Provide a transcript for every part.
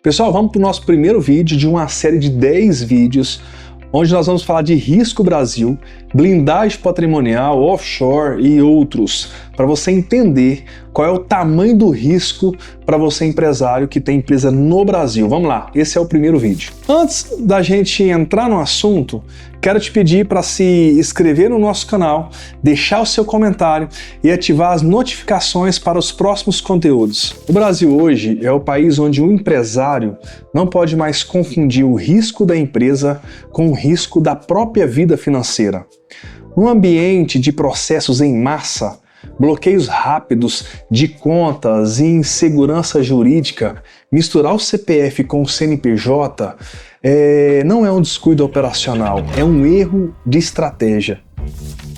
Pessoal, vamos para o nosso primeiro vídeo de uma série de 10 vídeos onde nós vamos falar de risco Brasil, blindagem patrimonial, offshore e outros, para você entender qual é o tamanho do risco para você empresário que tem empresa no Brasil. Vamos lá, esse é o primeiro vídeo. Antes da gente entrar no assunto, quero te pedir para se inscrever no nosso canal, deixar o seu comentário e ativar as notificações para os próximos conteúdos. O Brasil hoje é o país onde o empresário não pode mais confundir o risco da empresa com o risco da própria vida financeira. Num ambiente de processos em massa, bloqueios rápidos de contas e insegurança jurídica, misturar o CPF com o CNPJ não é um descuido operacional, é um erro de estratégia.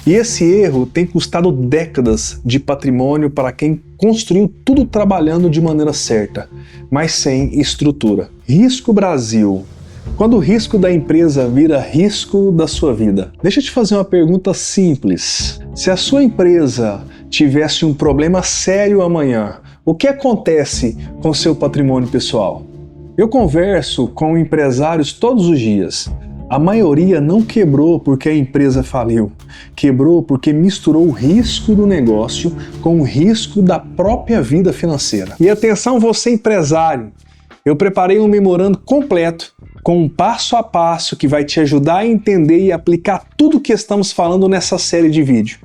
E esse erro tem custado décadas de patrimônio para quem construiu tudo trabalhando de maneira certa, mas sem estrutura. Risco Brasil. Quando o risco da empresa vira risco da sua vida. Deixa eu te fazer uma pergunta simples. Se a sua empresa tivesse um problema sério amanhã, o que acontece com o seu patrimônio pessoal? Eu converso com empresários todos os dias. A maioria não quebrou porque a empresa faliu. Quebrou porque misturou o risco do negócio com o risco da própria vida financeira. E atenção você empresário, eu preparei um memorando completo com um passo a passo que vai te ajudar a entender e aplicar tudo o que estamos falando nessa série de vídeo.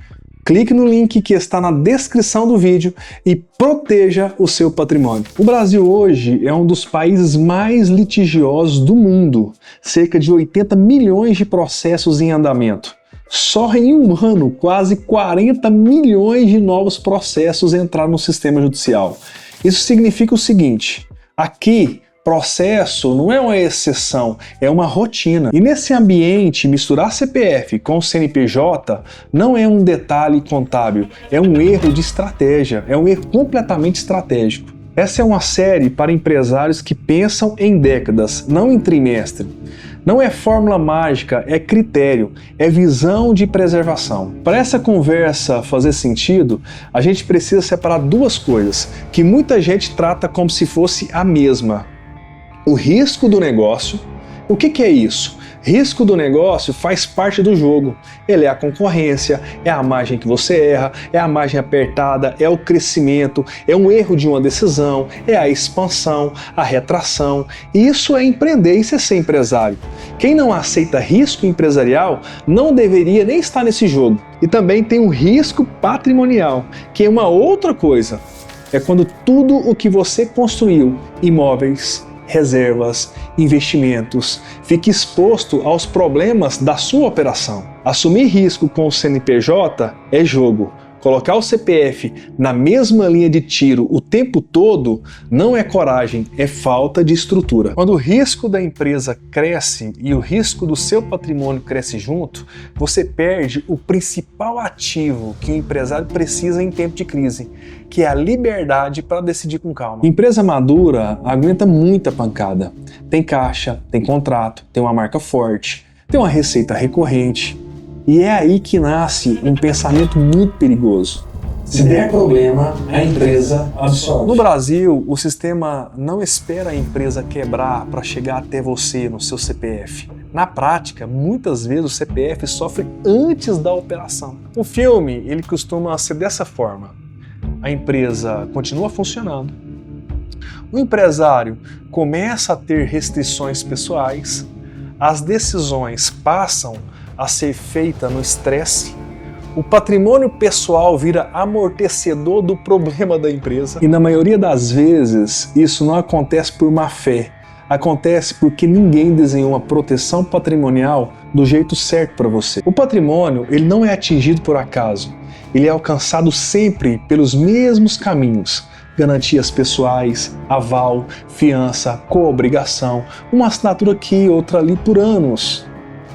Clique no link que está na descrição do vídeo e proteja o seu patrimônio. O Brasil hoje é um dos países mais litigiosos do mundo, cerca de 80 milhões de processos em andamento. Só em um ano, quase 40 milhões de novos processos entraram no sistema judicial. Isso significa o seguinte, aqui processo não é uma exceção, é uma rotina. E nesse ambiente, misturar CPF com CNPJ não é um detalhe contábil, é um erro de estratégia, é um erro completamente estratégico. Essa é uma série para empresários que pensam em décadas, não em trimestre. Não é fórmula mágica, é critério, é visão de preservação. Para essa conversa fazer sentido, a gente precisa separar duas coisas que muita gente trata como se fosse a mesma. O risco do negócio. O que é isso? Risco do negócio faz parte do jogo. Ele é a concorrência, é a margem que você erra, é a margem apertada, é o crescimento, é um erro de uma decisão, é a expansão, a retração. E isso é empreender, isso é ser empresário. Quem não aceita risco empresarial não deveria nem estar nesse jogo. E também tem o risco patrimonial, que é uma outra coisa. É quando tudo o que você construiu, imóveis, reservas, investimentos, fique exposto aos problemas da sua operação. Assumir risco com o CNPJ é jogo. Colocar o CPF na mesma linha de tiro o tempo todo não é coragem, é falta de estrutura. Quando o risco da empresa cresce e o risco do seu patrimônio cresce junto, você perde o principal ativo que o empresário precisa em tempo de crise, que é a liberdade para decidir com calma. Empresa madura aguenta muita pancada. Tem caixa, tem contrato, tem uma marca forte, tem uma receita recorrente. E é aí que nasce um pensamento muito perigoso. Se der problema, a empresa absorve. No Brasil, o sistema não espera a empresa quebrar para chegar até você no seu CPF. Na prática, muitas vezes o CPF sofre antes da operação. O filme, ele costuma ser dessa forma. A empresa continua funcionando. O empresário começa a ter restrições pessoais. As decisões passam a ser feita no estresse, o patrimônio pessoal vira amortecedor do problema da empresa. E na maioria das vezes, isso não acontece por má fé, acontece porque ninguém desenhou uma proteção patrimonial do jeito certo para você. O patrimônio, ele não é atingido por acaso, ele é alcançado sempre pelos mesmos caminhos. Garantias pessoais, aval, fiança, coobrigação, uma assinatura aqui, outra ali por anos.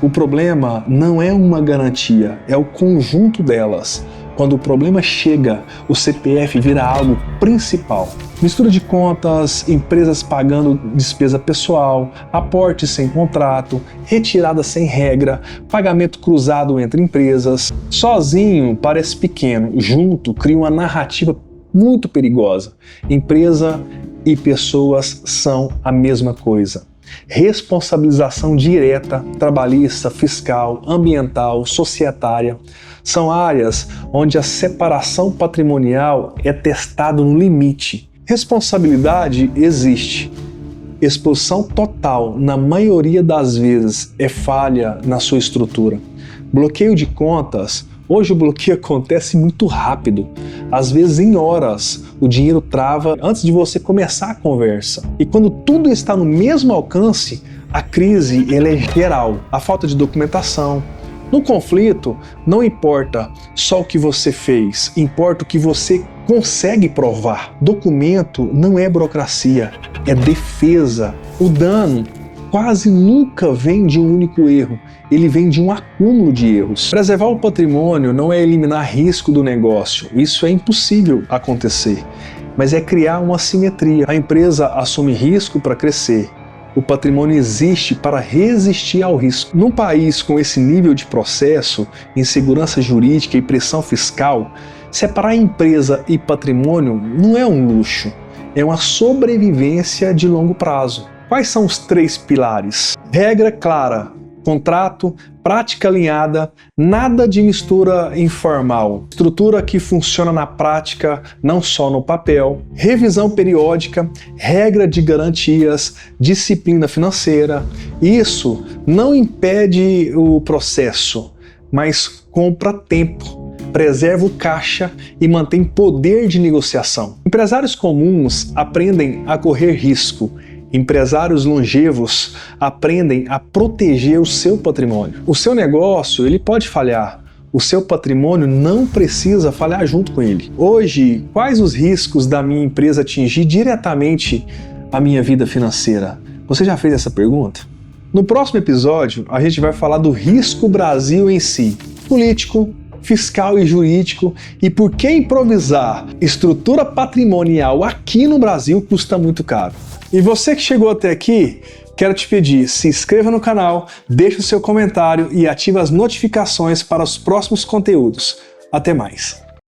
O problema não é uma garantia, é o conjunto delas. Quando o problema chega, o CPF vira algo principal. Mistura de contas, empresas pagando despesa pessoal, aporte sem contrato, retirada sem regra, pagamento cruzado entre empresas. Sozinho parece pequeno, junto cria uma narrativa muito perigosa. Empresa e pessoas são a mesma coisa. Responsabilização direta, trabalhista, fiscal, ambiental, societária, são áreas onde a separação patrimonial é testada no limite. Responsabilidade existe. Exposição total, na maioria das vezes, é falha na sua estrutura. Bloqueio de contas, hoje o bloqueio acontece muito rápido. Às vezes em horas, o dinheiro trava antes de você começar a conversa. E quando tudo está no mesmo alcance, a crise ela é geral. A falta de documentação. No conflito, não importa só o que você fez, importa o que você consegue provar. Documento não é burocracia, é defesa. O dano quase nunca vem de um único erro, ele vem de um acúmulo de erros. Preservar o patrimônio não é eliminar risco do negócio, isso é impossível acontecer, mas é criar uma simetria. A empresa assume risco para crescer. O patrimônio existe para resistir ao risco. Num país com esse nível de processo, insegurança jurídica e pressão fiscal, separar empresa e patrimônio não é um luxo, é uma sobrevivência de longo prazo. Quais são os 3 pilares? Regra clara, contrato, prática alinhada, nada de mistura informal, estrutura que funciona na prática, não só no papel, revisão periódica, regra de garantias, disciplina financeira. Isso não impede o processo, mas compra tempo, preserva o caixa e mantém poder de negociação. Empresários comuns aprendem a correr risco. Empresários longevos aprendem a proteger o seu patrimônio. O seu negócio ele pode falhar, o seu patrimônio não precisa falhar junto com ele. Hoje, quais os riscos da minha empresa atingir diretamente a minha vida financeira? Você já fez essa pergunta? No próximo episódio, a gente vai falar do risco Brasil em si, político, fiscal e jurídico, e por que improvisar estrutura patrimonial aqui no Brasil custa muito caro. E você que chegou até aqui, quero te pedir, se inscreva no canal, deixe o seu comentário e ative as notificações para os próximos conteúdos. Até mais!